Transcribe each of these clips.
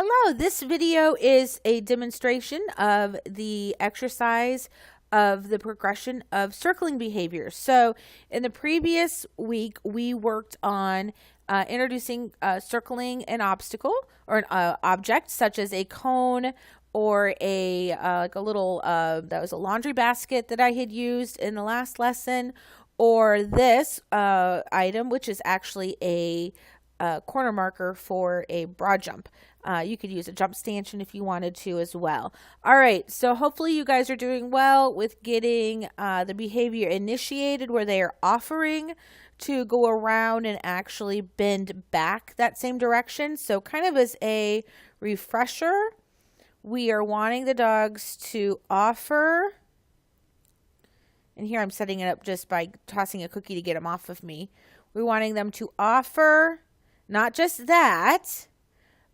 Hello, this video is a demonstration of the exercise of the progression of circling behaviors. So in the previous week, we worked on introducing circling an obstacle or an object such as a cone or a like a little that was a laundry basket that I had used in the last lesson, or this item, which is actually a corner marker for a broad jump. You could use a jump stanchion if you wanted to as well. All right, so hopefully you guys are doing well with getting the behavior initiated where they are offering to go around and actually bend back that same direction. So kind of as a refresher, we are wanting the dogs to offer, and here I'm setting it up just by tossing a cookie to get them off of me. We're wanting them to offer not just that,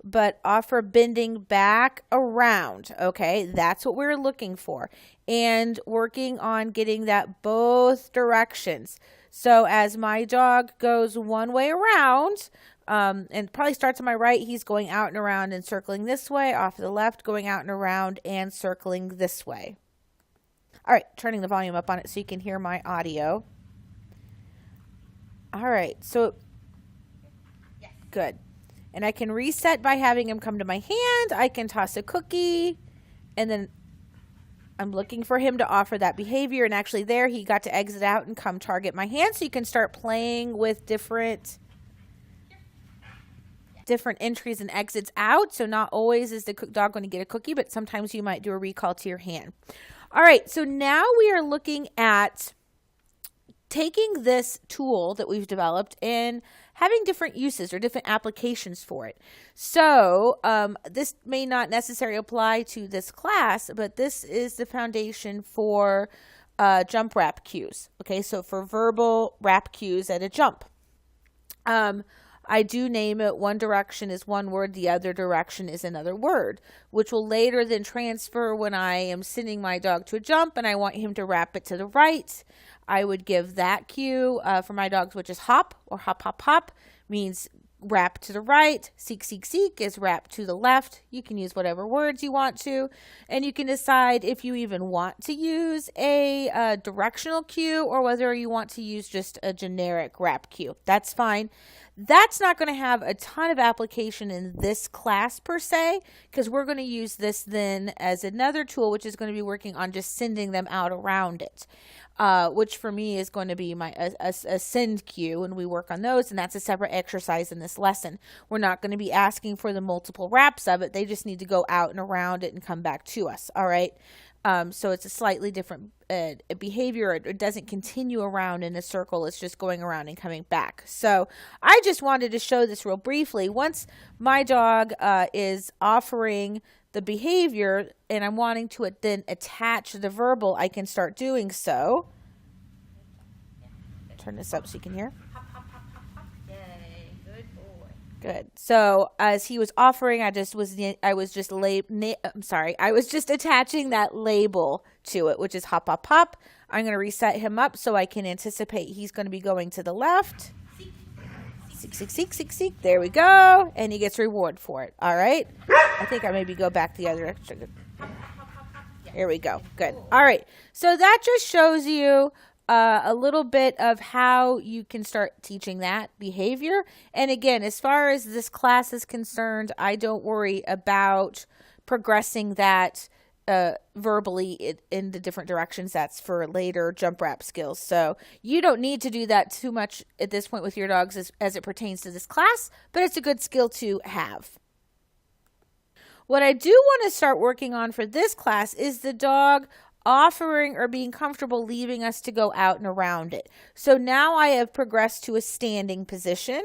but offer bending back around. Okay, that's what we're looking for. And working on getting that both directions. So as my dog goes one way around, and probably starts on my right, he's going out and around and circling this way, off to the left, going out and around and circling this way. All right, turning the volume up on it so you can hear my audio. All right, so good. And I can reset by having him come to my hand. I can toss a cookie, and then I'm looking for him to offer that behavior. And actually there he got to exit out and come target my hand. So you can start playing with different entries and exits out. So not always is the dog going to get a cookie, but sometimes you might do a recall to your hand. All right, so now we are looking at taking this tool that we've developed and having different uses or different applications for it. So this may not necessarily apply to this class, but this is the foundation for jump wrap cues. Okay, so for verbal wrap cues at a jump. I do name it one direction is one word, the other direction is another word, which will later then transfer when I am sending my dog to a jump and I want him to wrap it to the right. I would give that cue for my dogs, which is hop or hop, hop, hop, means wrap to the right. Seek, seek, seek is wrap to the left. You can use whatever words you want to, and you can decide if you even want to use a directional cue or whether you want to use just a generic wrap cue. That's fine. That's not going to have a ton of application in this class per se, because we're going to use this then as another tool, which is going to be working on just sending them out around it. Which for me is going to be my a send cue, and we work on those, and that's a separate exercise in this lesson. We're not going to be asking for the multiple wraps of it. They just need to go out and around it and come back to us. All right. So it's a slightly different behavior. It doesn't continue around in a circle. It's just going around and coming back. So I just wanted to show this real briefly. Once my dog is offering the behavior and I'm wanting to then attach the verbal, I can start doing so. Turn this up so you can hear. Good. So as he was offering, I was just attaching that label to it, which is hop, hop, hop. I'm going to reset him up so I can anticipate he's going to be going to the left. Seek, seek, seek, seek, seek. There we go. And he gets reward for it. All right. I think I maybe go back the other extra. Here we go. Good. All right. So that just shows you a little bit of how you can start teaching that behavior. And again, as far as this class is concerned, I don't worry about progressing that verbally in the different directions. That's for later jump wrap skills. So you don't need to do that too much at this point with your dogs as it pertains to this class, but it's a good skill to have. What I do want to start working on for this class is the dog offering or being comfortable leaving us to go out and around it. So now I have progressed to a standing position.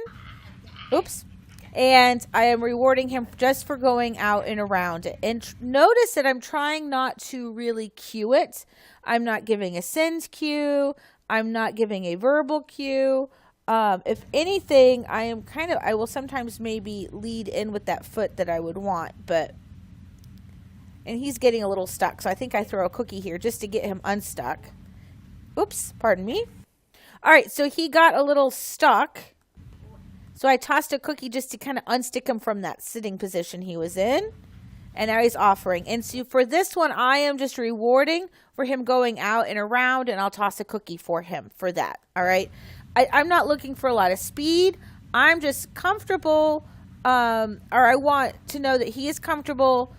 Oops. And I am rewarding him just for going out and around it. And notice that I'm trying not to really cue it. I'm not giving a send cue. I'm not giving a verbal cue. If anything, I will sometimes maybe lead in with that foot that I would want, and he's getting a little stuck. So I think I throw a cookie here just to get him unstuck. Oops, pardon me. All right, so he got a little stuck. So I tossed a cookie just to kind of unstick him from that sitting position he was in. And now he's offering. And so for this one, I am just rewarding for him going out and around, and I'll toss a cookie for him for that. All right. I'm not looking for a lot of speed. I'm just comfortable, or I want to know that he is comfortable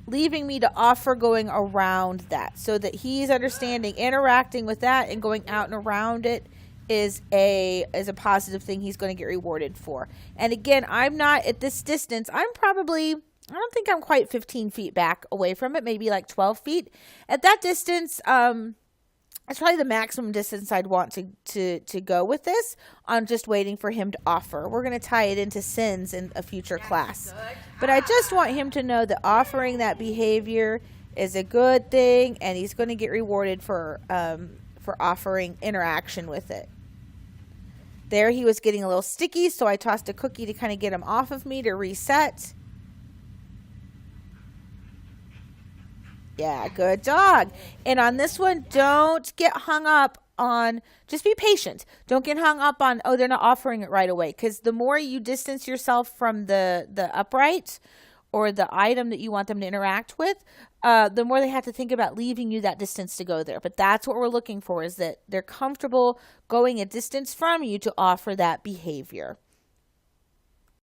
leaving me to offer going around that, so that he's understanding interacting with that and going out and around it is a positive thing he's going to get rewarded for. And again, I'm not at this distance. I don't think I'm quite 15 feet back away from it, maybe like 12 feet. At that distance, it's probably the maximum distance I'd want to go with this on just waiting for him to offer. We're going to tie it into sins in a future class. But I just want him to know that offering that behavior is a good thing, and he's going to get rewarded for offering interaction with it. There he was getting a little sticky, so I tossed a cookie to kind of get him off of me to reset. Yeah, good dog. And on this one, don't get hung up on, just be patient. Don't get hung up on, oh, they're not offering it right away. Because the more you distance yourself from the upright or the item that you want them to interact with, the more they have to think about leaving you that distance to go there. But that's what we're looking for, is that they're comfortable going a distance from you to offer that behavior.